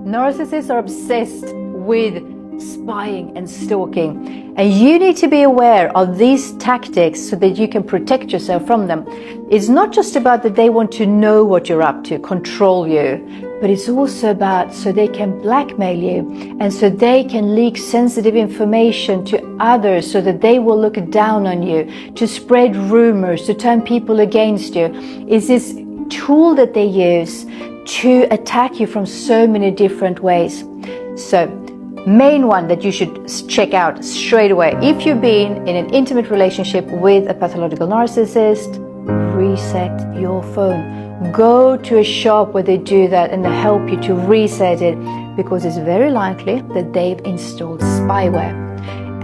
Narcissists are obsessed with spying and stalking, and you need to be aware of these tactics so that you can protect yourself from them. It's not just about that they want to know what you're up to, control you, but it's also about so they can blackmail you and so they can leak sensitive information to others so that they will look down on you, to spread rumors, to turn people against you. It's this tool that they use to attack you from so many different ways. So main one that you should check out straight away, if you've been in an intimate relationship with a pathological narcissist, reset your phone. Go to a shop where they do that and they help you to reset it, because it's very likely that they've installed spyware.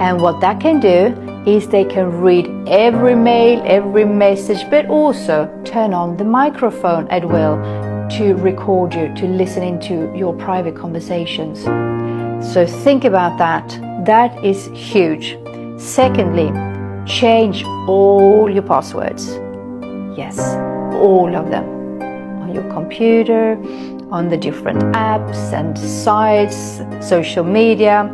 And what that can do is they can read every mail, every message, but also turn on the microphone at will to record you, to listen into your private conversations. So think about that. That is huge. Secondly, change all your passwords. Yes, all of them. On your computer, on the different apps and sites, social media,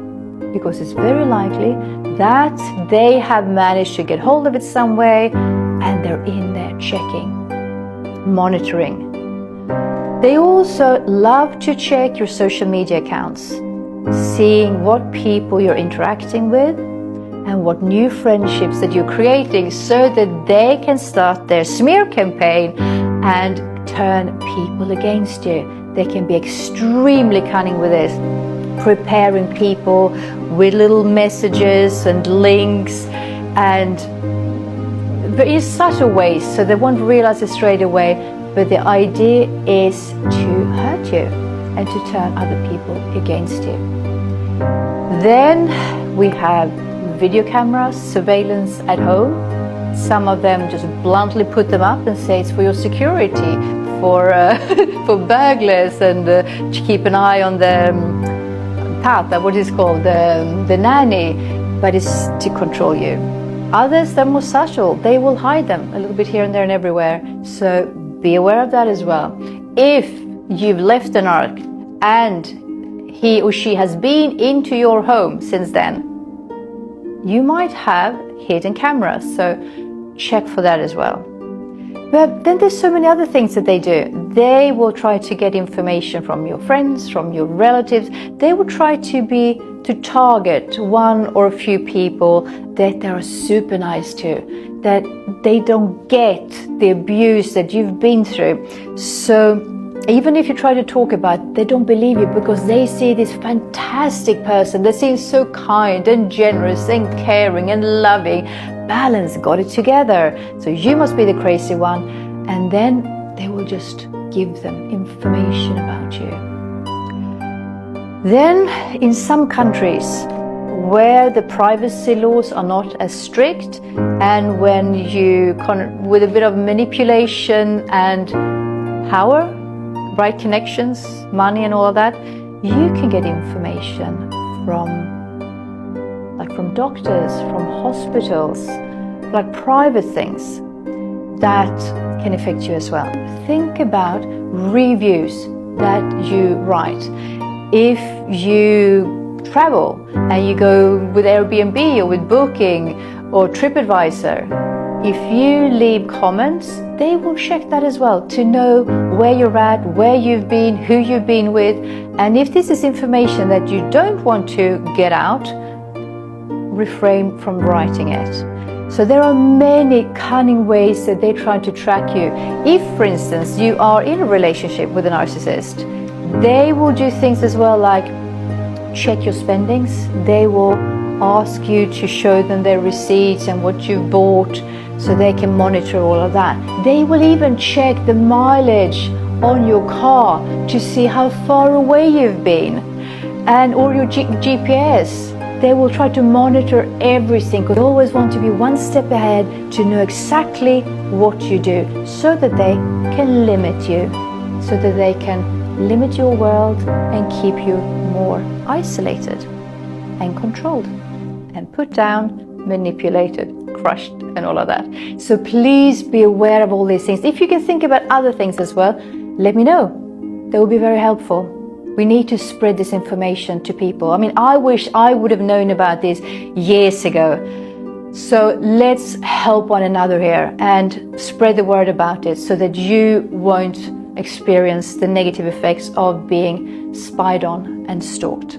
because it's very likely that they have managed to get hold of it some way and they're in there checking, monitoring. They also love to check your social media accounts, seeing what people you're interacting with and what new friendships that you're creating, so that they can start their smear campaign and turn people against you. They can be extremely cunning with this, preparing people with little messages and links, and in such a way so they won't realize it straight away. But the idea is to hurt you and to turn other people against you. Then we have video cameras, surveillance at home. Some of them just bluntly put them up and say it's for your security, for burglars, and to keep an eye on the what is called the nanny, but it's to control you. Others, they're more subtle. They will hide them a little bit here and there and everywhere. So be aware of that as well. If you've left an arc and he or she has been into your home since then, you might have hidden cameras, so check for that as well. But then there's so many other things that they do. They will try to get information from your friends, from your relatives. They will try to target one or a few people that they are super nice to, that they don't get the abuse that you've been through. So even if you try to talk about it, they don't believe you, because they see this fantastic person. They seem so kind and generous and caring and loving, balanced, got it together. So you must be the crazy one. And then they will just give them information about you. Then in some countries where the privacy laws are not as strict, and when you, with a bit of manipulation and power, right connections, money and all of that, you can get information from doctors, from hospitals, like private things that can affect you as well. Think about reviews that you write. If you travel and you go with Airbnb or with Booking or TripAdvisor, if you leave comments, they will check that as well to know where you're at, where you've been, who you've been with. And if this is information that you don't want to get out, refrain from writing it. So there are many cunning ways that they try to track you. If, for instance, you are in a relationship with a narcissist, they will do things as well like check your spendings. They will ask you to show them their receipts and what you've bought, so they can monitor all of that. They will even check the mileage on your car to see how far away you've been, and or your GPS. They will try to monitor everything, because they always want to be one step ahead to know exactly what you do, so that they can limit you, so that they can limit your world and keep you more isolated and controlled and put down, manipulated, crushed and all of that. So please be aware of all these things. If you can think about other things as well, let me know. That will be very helpful. We need to spread this information to people. I mean, I wish I would have known about this years ago. So let's help one another here and spread the word about it so that you won't experience the negative effects of being spied on and stalked.